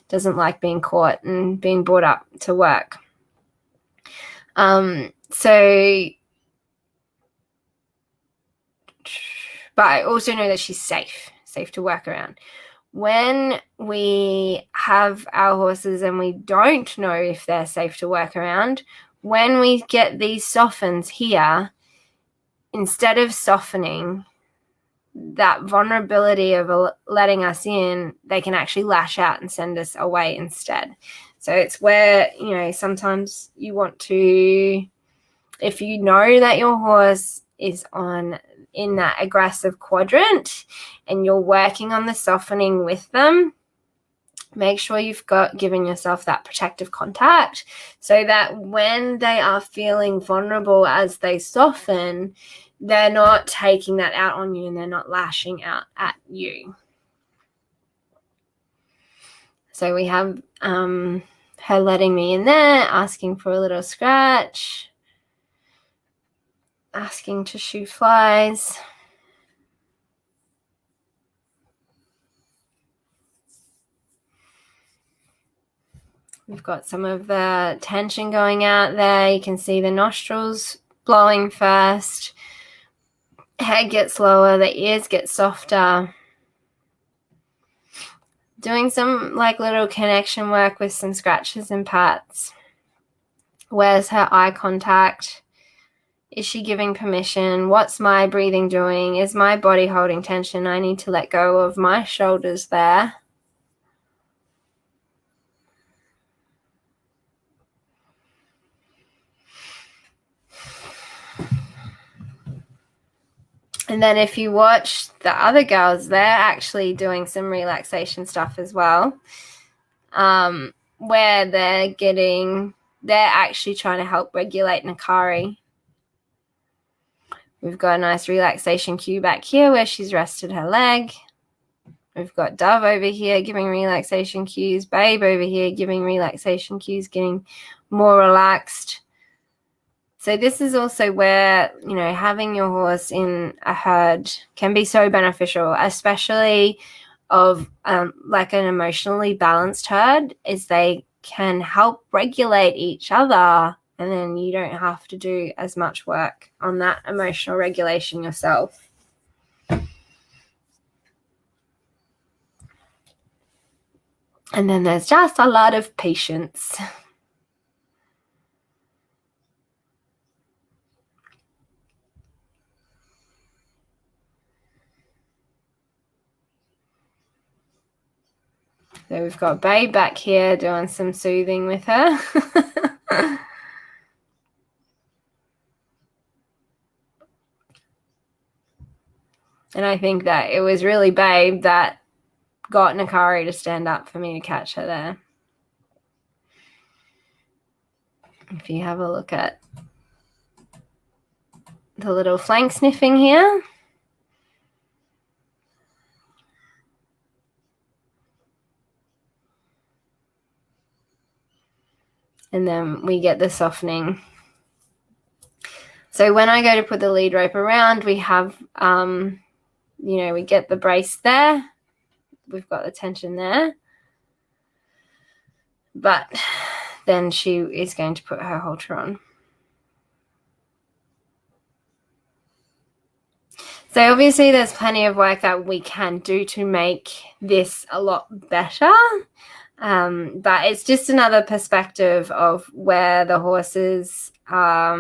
doesn't like being caught and being brought up to work. But I also know that she's safe to work around. When we have our horses and we don't know if they're safe to work around, when we get these softens here, instead of softening that vulnerability of letting us in, they can actually lash out and send us away instead. So it's where, you know, sometimes you want to, if you know that your horse is in that aggressive quadrant and you're working on the softening with them, make sure you've given yourself that protective contact so that when they are feeling vulnerable as they soften, they're not taking that out on you and they're not lashing out at you. So we have her letting me in there, asking for a little scratch, asking to shoo flies. We've got some of the tension going out there. You can see the nostrils blowing first. Head gets lower, the ears get softer. Doing some like little connection work with some scratches and pats. Where's her eye contact? Is she giving permission? What's my breathing doing? Is my body holding tension? I need to let go of my shoulders there. And then if you watch the other girls, they're actually doing some relaxation stuff as well, where they're actually trying to help regulate Nakari. We've got a nice relaxation cue back here where she's rested her leg. We've got Dove over here giving relaxation cues, Babe over here giving relaxation cues, getting more relaxed. So this is also where, you know, having your horse in a herd can be so beneficial, especially of like an emotionally balanced herd, is they can help regulate each other, and then you don't have to do as much work on that emotional regulation yourself. And then there's just a lot of patience. So we've got Babe back here doing some soothing with her. And I think that it was really Babe that got Nakari to stand up for me to catch her there. If you have a look at the little flank sniffing here. And then we get the softening. So when I go to put the lead rope around, we have, we get the brace there. We've got the tension there. But then she is going to put her halter on. So obviously there's plenty of work that we can do to make this a lot better. But it's just another perspective of where the horses are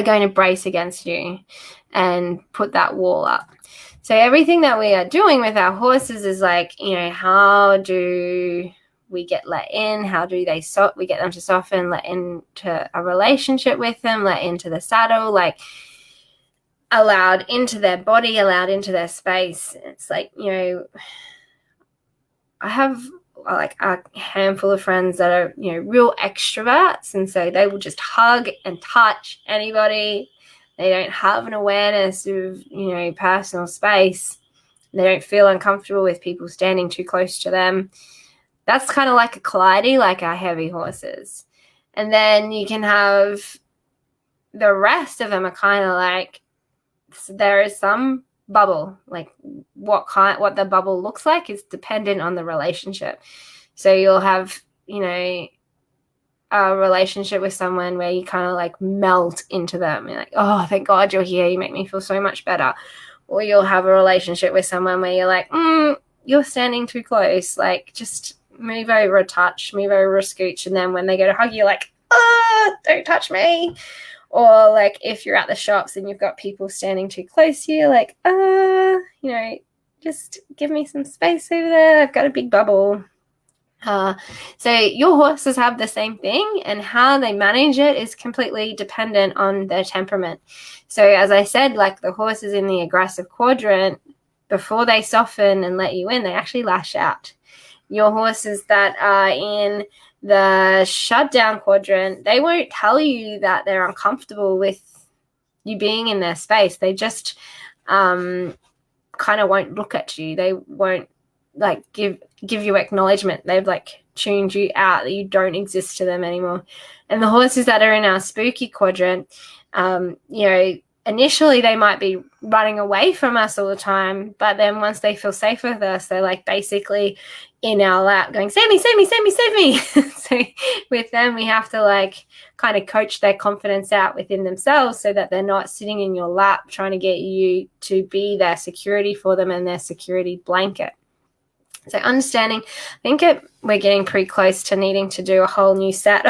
going to brace against you and put that wall up. So everything that we are doing with our horses is like, you know, how do we get let in? How do we get them to soften, let into a relationship with them, let into the saddle? Like, allowed into their body, allowed into their space. It's like, you know, I have like a handful of friends that are, you know, real extroverts, and so they will just hug and touch anybody. They don't have an awareness of, you know, personal space. They don't feel uncomfortable with people standing too close to them. That's kind of like a Clyde, like our heavy horses. And then you can have the rest of them are kind of like, so there is some bubble, like what the bubble looks like is dependent on the relationship. So you'll have, you know, a relationship with someone where you kind of like melt into them. You're like, oh, thank God you're here. You make me feel so much better. Or you'll have a relationship with someone where you're like, you're standing too close. Like, just move over a touch, move over a scooch. And then when they go to hug you, like, don't touch me. Or like if you're at the shops and you've got people standing too close to you, like, you know, just give me some space over there. I've got a big bubble. So your horses have the same thing, and how they manage it is completely dependent on their temperament. So as I said, like the horses in the aggressive quadrant, before they soften and let you in, they actually lash out. Your horses that are in the shutdown quadrant, they won't tell you that they're uncomfortable with you being in their space. They just kind of won't look at you. They won't like give you acknowledgement. They've like tuned you out, that you don't exist to them anymore. And the horses that are in our spooky quadrant, you know, initially they might be running away from us all the time, but then once they feel safe with us, they're like basically in our lap going, save me, save me, save me, save me. So with them, we have to like kind of coach their confidence out within themselves so that they're not sitting in your lap trying to get you to be their security for them and their security blanket. So understanding, I think we're getting pretty close to needing to do a whole new set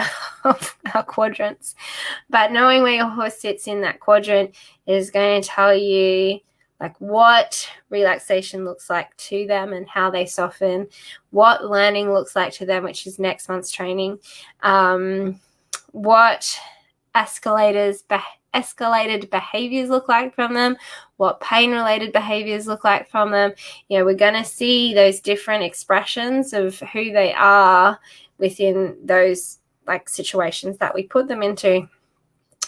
of our quadrants. But knowing where your horse sits in that quadrant is going to tell you like what relaxation looks like to them and how they soften, what learning looks like to them, which is next month's training, what escalated behaviors look like from them, what pain-related behaviors look like from them. You know, we're going to see those different expressions of who they are within those like situations that we put them into.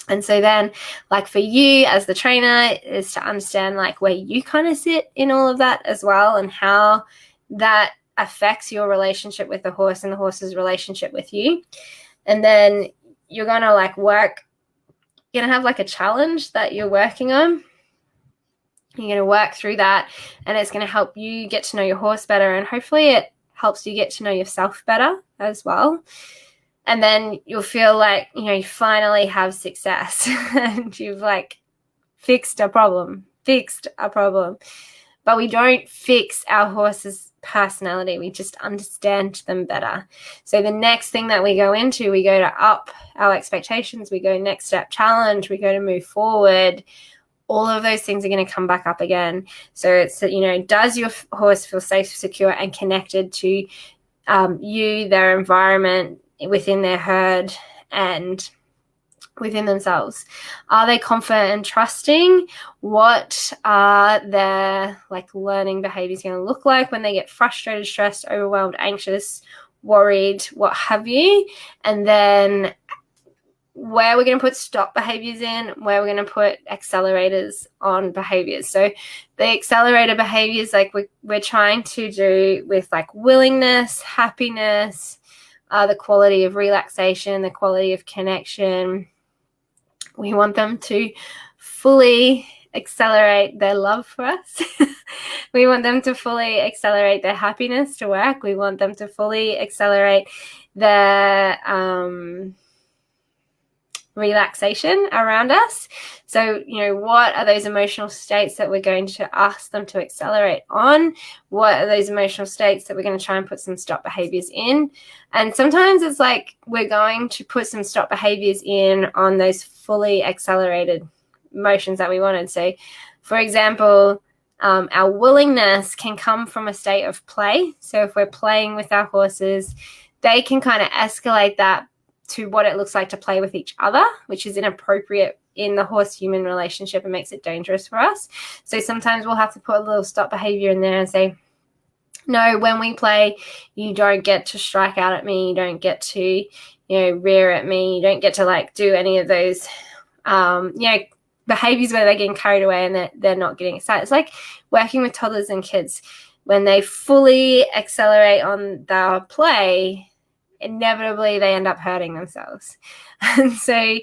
And so then, like for you as the trainer, is to understand like where you kind of sit in all of that as well, and how that affects your relationship with the horse and the horse's relationship with you. And then you're going to like work, you're going to have like a challenge that you're working on. You're going to work through that, and it's going to help you get to know your horse better, and hopefully it helps you get to know yourself better as well. And then you'll feel like, you know, you finally have success and you've like fixed a problem. But we don't fix our horse's personality. We just understand them better. So the next thing that we go into, we go to up our expectations. We go next step challenge. We go to move forward. All of those things are going to come back up again. So it's, you know, does your horse feel safe, secure, and connected to you, their environment, within their herd, and within themselves? Are they confident and trusting? What are their like learning behaviors going to look like when they get frustrated, stressed, overwhelmed, anxious, worried, what have you? And then where we're going to put stop behaviors in, where we're going to put accelerators on behaviors. So the accelerator behaviors, like we're trying to do with like willingness, happiness, the quality of relaxation, the quality of connection. We want them to fully accelerate their love for us. We want them to fully accelerate their happiness to work. We want them to fully accelerate their relaxation around us. So, you know, what are those emotional states that we're going to ask them to accelerate on? What are those emotional states that we're going to try and put some stop behaviors in? And sometimes it's like we're going to put some stop behaviors in on those fully accelerated emotions that we wanted. So, for example, our willingness can come from a state of play. So if we're playing with our horses, they can kind of escalate that to what it looks like to play with each other, which is an appropriate in the horse-human relationship and makes it dangerous for us. So sometimes we'll have to put a little stop behavior in there and say, no, when we play, you don't get to strike out at me. You don't get to, rear at me. You don't get to like do any of those, behaviors where they're getting carried away and they're not getting excited. It's like working with toddlers and kids. When they fully accelerate on their play, inevitably they end up hurting themselves. And so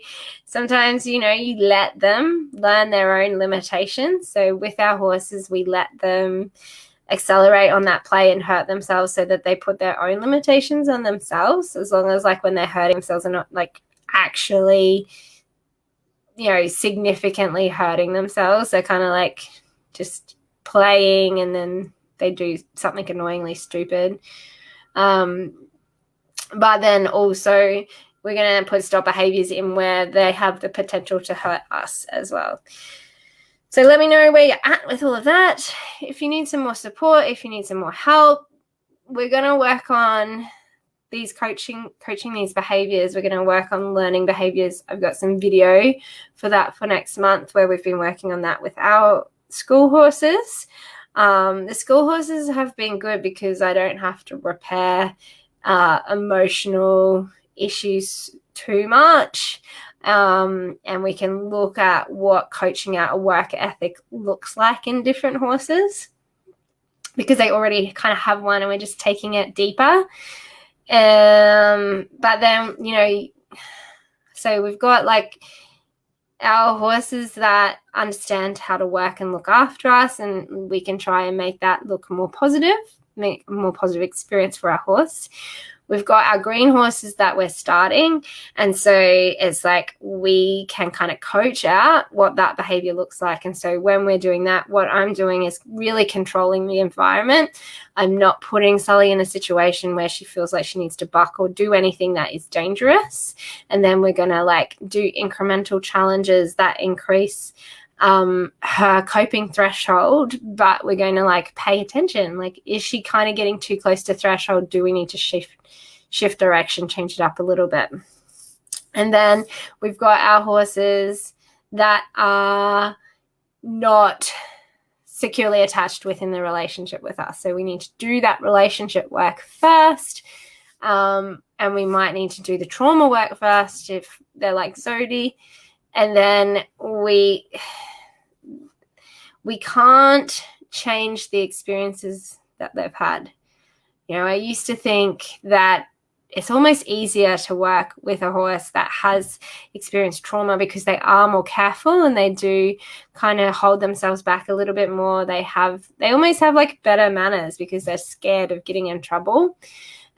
sometimes, you let them learn their own limitations. So with our horses, we let them accelerate on that play and hurt themselves so that they put their own limitations on themselves, as long as like when they're hurting themselves and not like actually, significantly hurting themselves. They're kind of like just playing and then they do something annoyingly stupid. But then also we're going to put stop behaviors in where they have the potential to hurt us as well. So let me know where you're at with all of that. If you need some more support, if you need some more help, we're going to work on these coaching these behaviors. We're going to work on learning behaviors. I've got some video for that for next month where we've been working on that with our school horses. The school horses have been good because I don't have to repair emotional issues too much. And we can look at what coaching out a work ethic looks like in different horses, because they already kind of have one and we're just taking it deeper. But then, so we've got like our horses that understand how to work and look after us, and we can try and make that look more positive, make a more positive experience for our horse. We've got our green horses that we're starting. And so it's like we can kind of coach out what that behavior looks like. And so when we're doing that, what I'm doing is really controlling the environment. I'm not putting Sully in a situation where she feels like she needs to buck or do anything that is dangerous. And then we're going to like do incremental challenges that increase her coping threshold, but we're going to like pay attention. Like, is she kind of getting too close to threshold? Do we need to shift direction, change it up a little bit? And then we've got our horses that are not securely attached within the relationship with us. So we need to do that relationship work first. And we might need to do the trauma work first if they're like Zodi. And then we can't change the experiences that they've had. I used to think that it's almost easier to work with a horse that has experienced trauma because they are more careful and they do kind of hold themselves back a little bit more. They almost have like better manners because they're scared of getting in trouble.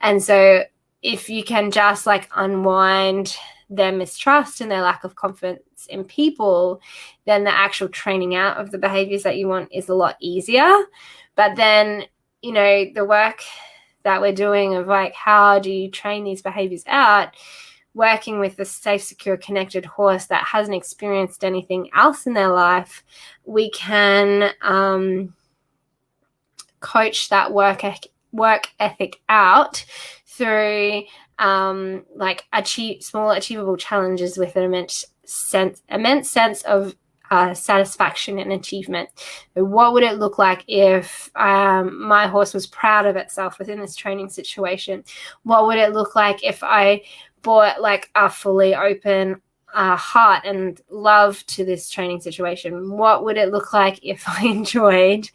And so if you can just like unwind their mistrust and their lack of confidence in people, then the actual training out of the behaviors that you want is a lot easier. But then, the work that we're doing of like, how do you train these behaviors out, working with a safe, secure, connected horse that hasn't experienced anything else in their life, we can coach that work ethic out through like small achievable challenges with an immense sense of satisfaction and achievement. What would it look like if my horse was proud of itself within this training situation? What would it look like if I brought like a fully open heart and love to this training situation? What would it look like if I enjoyed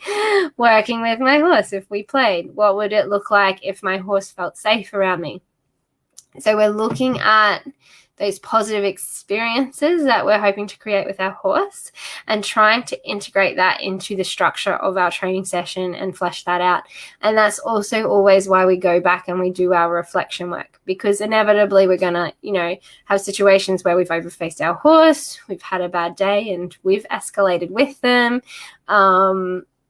working with my horse, if we played? What would it look like if my horse felt safe around me? So we're looking at those positive experiences that we're hoping to create with our horse and trying to integrate that into the structure of our training session and flesh that out. And that's also always why we go back and we do our reflection work, because inevitably we're going to, have situations where we've overfaced our horse, we've had a bad day and we've escalated with them.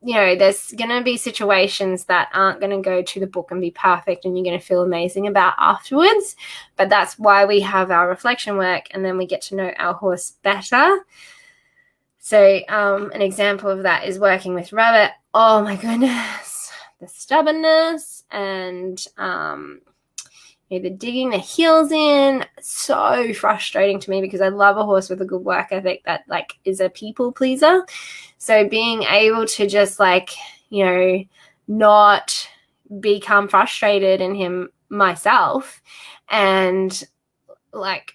There's going to be situations that aren't going to go to the book and be perfect and you're going to feel amazing about afterwards. But that's why we have our reflection work, and then we get to know our horse better. So an example of that is working with Rabbit. Oh my goodness, the stubbornness and the digging the heels in. So frustrating to me because I love a horse with a good work ethic that like is a people pleaser. So being able to just like, not become frustrated in him myself and like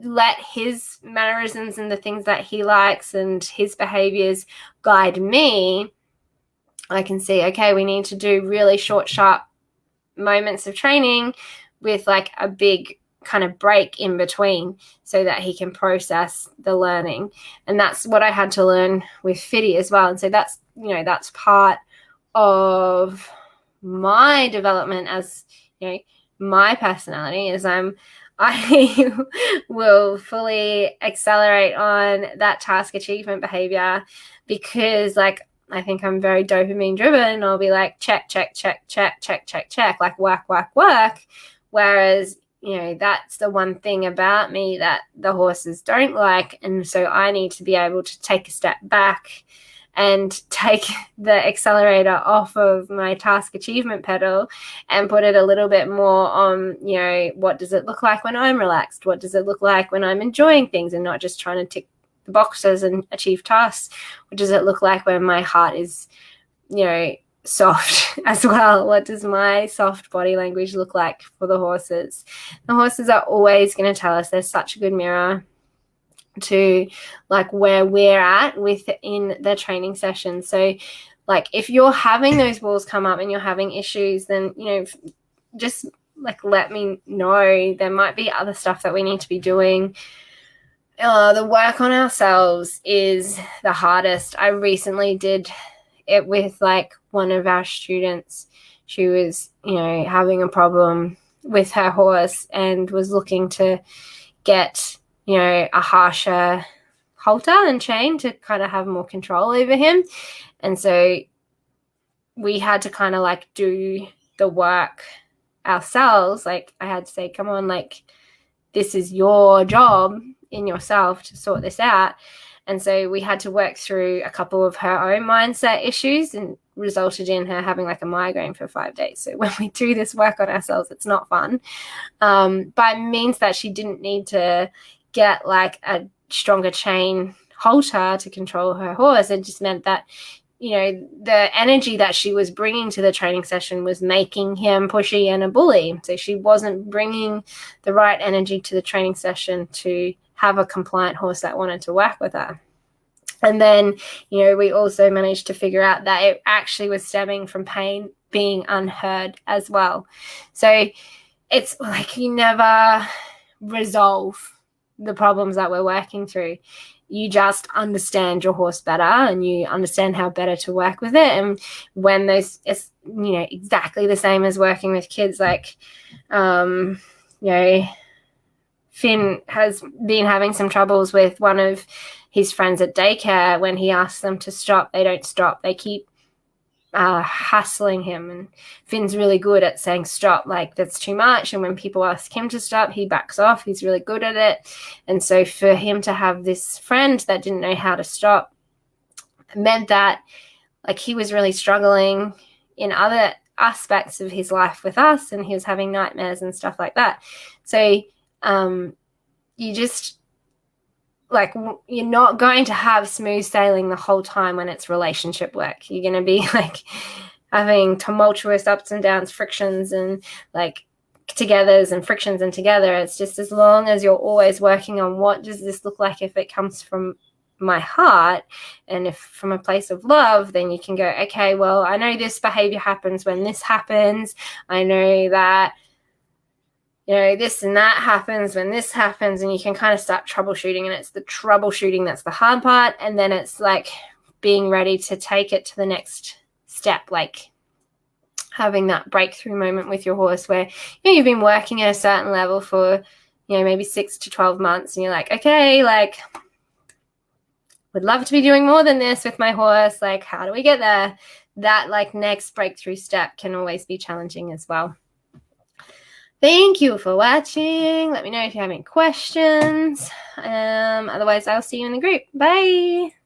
let his mannerisms and the things that he likes and his behaviors guide me, I can see, okay, we need to do really short, sharp moments of training with like a big kind of break in between so that he can process the learning. And that's what I had to learn with Fiddy as well. And so that's, that's part of my development as, my personality is I will fully accelerate on that task achievement behavior because like I think I'm very dopamine driven. I'll be like check, check, check, check, check, check, check, like work, work, work. Whereas, that's the one thing about me that the horses don't like. And so I need to be able to take a step back and take the accelerator off of my task achievement pedal and put it a little bit more on, what does it look like when I'm relaxed? What does it look like when I'm enjoying things and not just trying to tick the boxes and achieve tasks? What does it look like when my heart is, soft as well? What does my soft body language look like for the horses? The horses are always going to tell us. They're such a good mirror to like where we're at within the training session. So like if you're having those balls come up and you're having issues, then just like let me know. There might be other stuff that we need to be doing. The work on ourselves is the hardest. I recently did it with like one of our students. She was having a problem with her horse and was looking to get a harsher halter and chain to kind of have more control over him. And so we had to kind of like do the work ourselves. Like I had to say, come on, like this is your job in yourself to sort this out. And so we had to work through a couple of her own mindset issues and resulted in her having like a migraine for 5 days. So when we do this work on ourselves, it's not fun. But it means that she didn't need to get like a stronger chain halter to control her horse. It just meant that, the energy that she was bringing to the training session was making him pushy and a bully. So she wasn't bringing the right energy to the training session to have a compliant horse that wanted to work with her. And then, we also managed to figure out that it actually was stemming from pain being unheard as well. So it's like you never resolve the problems that we're working through. You just understand your horse better and you understand how better to work with it. And when those, it's, exactly the same as working with kids, like, Finn has been having some troubles with one of his friends at daycare. When he asks them to stop, they don't stop. They keep hassling him, and Finn's really good at saying stop, like that's too much. And when people ask him to stop, he backs off. He's really good at it. And so for him to have this friend that didn't know how to stop meant that like he was really struggling in other aspects of his life with us, and he was having nightmares and stuff like that. So you just like, you're not going to have smooth sailing the whole time when it's relationship work. You're going to be like having tumultuous ups and downs, frictions and like togethers and frictions and together. It's just as long as you're always working on what does this look like if it comes from my heart and if from a place of love, then you can go, okay, well, I know this behavior happens when this happens. I know that this and that happens when this happens, and you can kind of start troubleshooting, and it's the troubleshooting that's the hard part. And then it's like being ready to take it to the next step, like having that breakthrough moment with your horse where you've been working at a certain level for maybe 6 to 12 months, and you're like, okay, like would love to be doing more than this with my horse. Like, how do we get there? That like next breakthrough step can always be challenging as well. Thank you for watching. Let me know if you have any questions. Otherwise, I'll see you in the group. Bye.